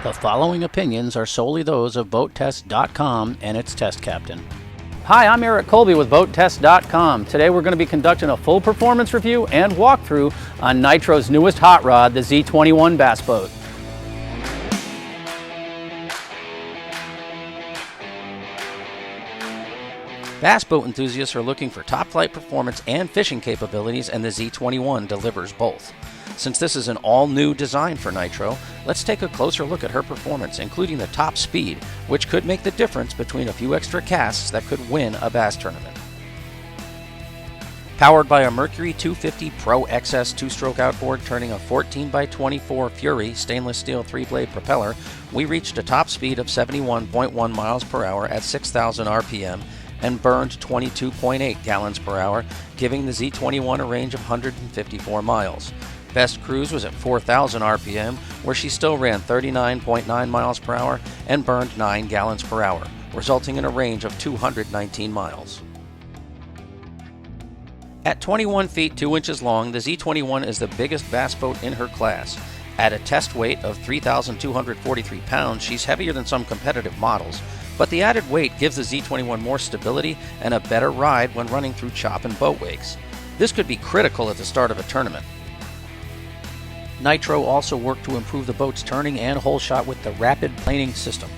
The following opinions are solely those of BoatTest.com and its test captain. Hi, I'm Eric Colby with BoatTest.com. Today we're going to be conducting a full performance review and walkthrough on Nitro's newest hot rod, the Z21 bass boat. Bass boat enthusiasts are looking for top-flight performance and fishing capabilities, and the Z21 delivers both. Since this is an all-new design for Nitro, let's take a closer look at her performance, including the top speed, which could make the difference between a few extra casts that could win a bass tournament. Powered by a Mercury 250 Pro XS two-stroke outboard turning a 14x24 Fury stainless steel 3-blade propeller, we reached a top speed of 71.1 miles per hour at 6,000 RPM and burned 22.8 gallons per hour, giving the Z21 a range of 154 miles. Best cruise was at 4,000 RPM, where she still ran 39.9 miles per hour and burned 9 gallons per hour, resulting in a range of 219 miles. At 21 feet 2 inches long, the Z21 is the biggest bass boat in her class. At a test weight of 3,243 pounds, she's heavier than some competitive models, but the added weight gives the Z21 more stability and a better ride when running through chop and boat wakes. This could be critical at the start of a tournament. Nitro also worked to improve the boat's turning and hole shot with the rapid planing system.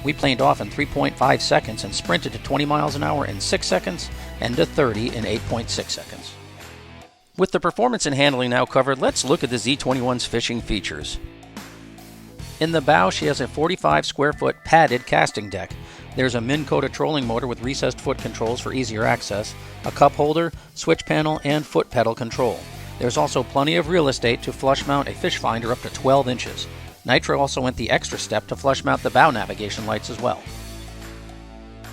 We planed off in 3.5 seconds and sprinted to 20 miles an hour in 6 seconds and to 30 in 8.6 seconds. With the performance and handling now covered, let's look at the Z21's fishing features. In the bow, she has a 45 square foot padded casting deck. There's a Minn Kota trolling motor with recessed foot controls for easier access, a cup holder, switch panel, and foot pedal control. There's also plenty of real estate to flush mount a fish finder up to 12 inches. Nitro also went the extra step to flush mount the bow navigation lights as well.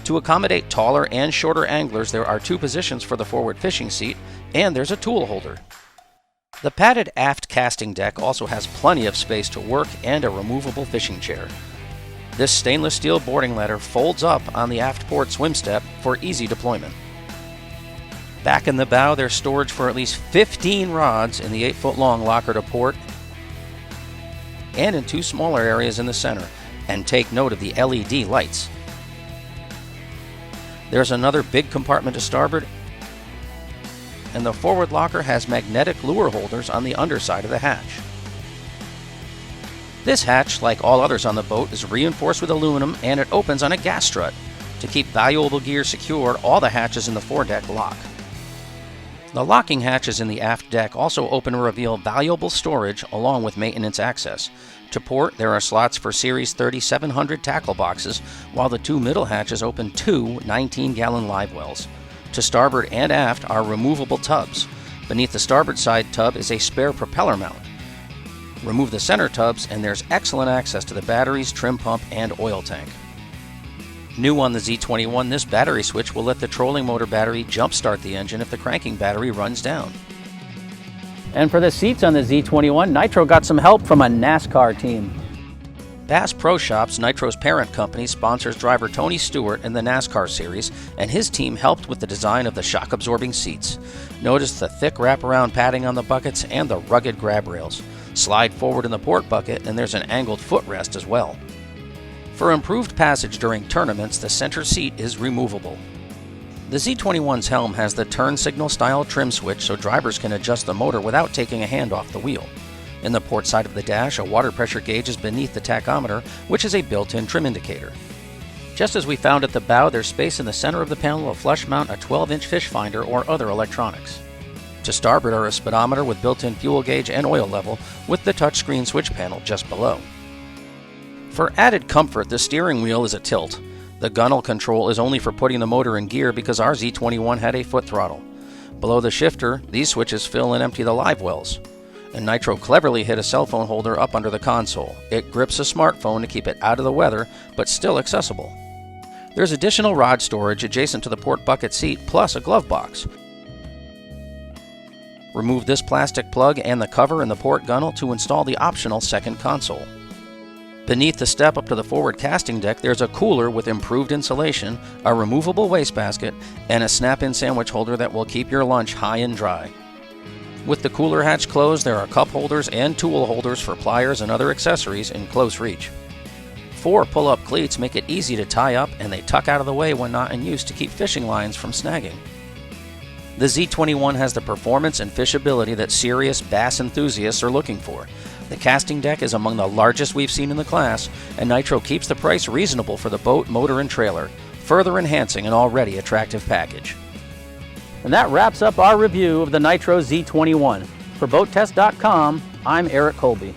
To accommodate taller and shorter anglers, there are 2 positions for the forward fishing seat, and there's a tool holder. The padded aft casting deck also has plenty of space to work and a removable fishing chair. This stainless steel boarding ladder folds up on the aft port swim step for easy deployment. Back in the bow, there's storage for at least 15 rods in the 8-foot-long locker to port and in 2 smaller areas in the center. And take note of the LED lights. There's another big compartment to starboard, and the forward locker has magnetic lure holders on the underside of the hatch. This hatch, like all others on the boat, is reinforced with aluminum, and it opens on a gas strut. To keep valuable gear secured, all the hatches in the foredeck lock. The locking hatches in the aft deck also open to reveal valuable storage along with maintenance access. To port, there are slots for Series 3700 tackle boxes, while the 2 middle hatches open 2 19-gallon live wells. To starboard and aft are removable tubs. Beneath the starboard side tub is a spare propeller mount. Remove the center tubs and there's excellent access to the batteries, trim pump, and oil tank. New on the Z21, this battery switch will let the trolling motor battery jump-start the engine if the cranking battery runs down. And for the seats on the Z21, Nitro got some help from a NASCAR team. Bass Pro Shops, Nitro's parent company, sponsors driver Tony Stewart in the NASCAR series, and his team helped with the design of the shock-absorbing seats. Notice the thick wraparound padding on the buckets and the rugged grab rails. Slide forward in the port bucket, and there's an angled footrest as well. For improved passage during tournaments, the center seat is removable. The Z21's helm has the turn signal style trim switch so drivers can adjust the motor without taking a hand off the wheel. In the port side of the dash, a water pressure gauge is beneath the tachometer, which is a built-in trim indicator. Just as we found at the bow, there's space in the center of the panel to flush mount a 12-inch fish finder or other electronics. To starboard are a speedometer with built-in fuel gauge and oil level, with the touchscreen switch panel just below. For added comfort, the steering wheel is a tilt. The gunnel control is only for putting the motor in gear because our Z21 had a foot throttle. Below the shifter, these switches fill and empty the live wells. And Nitro cleverly hid a cell phone holder up under the console. It grips a smartphone to keep it out of the weather, but still accessible. There's additional rod storage adjacent to the port bucket seat, plus a glove box. Remove this plastic plug and the cover in the port gunnel to install the optional second console. Beneath the step up to the forward casting deck, there's a cooler with improved insulation, a removable wastebasket, and a snap-in sandwich holder that will keep your lunch high and dry. With the cooler hatch closed, there are cup holders and tool holders for pliers and other accessories in close reach. 4 pull-up cleats make it easy to tie up, and they tuck out of the way when not in use to keep fishing lines from snagging. The Z21 has the performance and fishability that serious bass enthusiasts are looking for. The casting deck is among the largest we've seen in the class, and Nitro keeps the price reasonable for the boat, motor, and trailer, further enhancing an already attractive package. And that wraps up our review of the Nitro Z21. For BoatTest.com, I'm Eric Colby.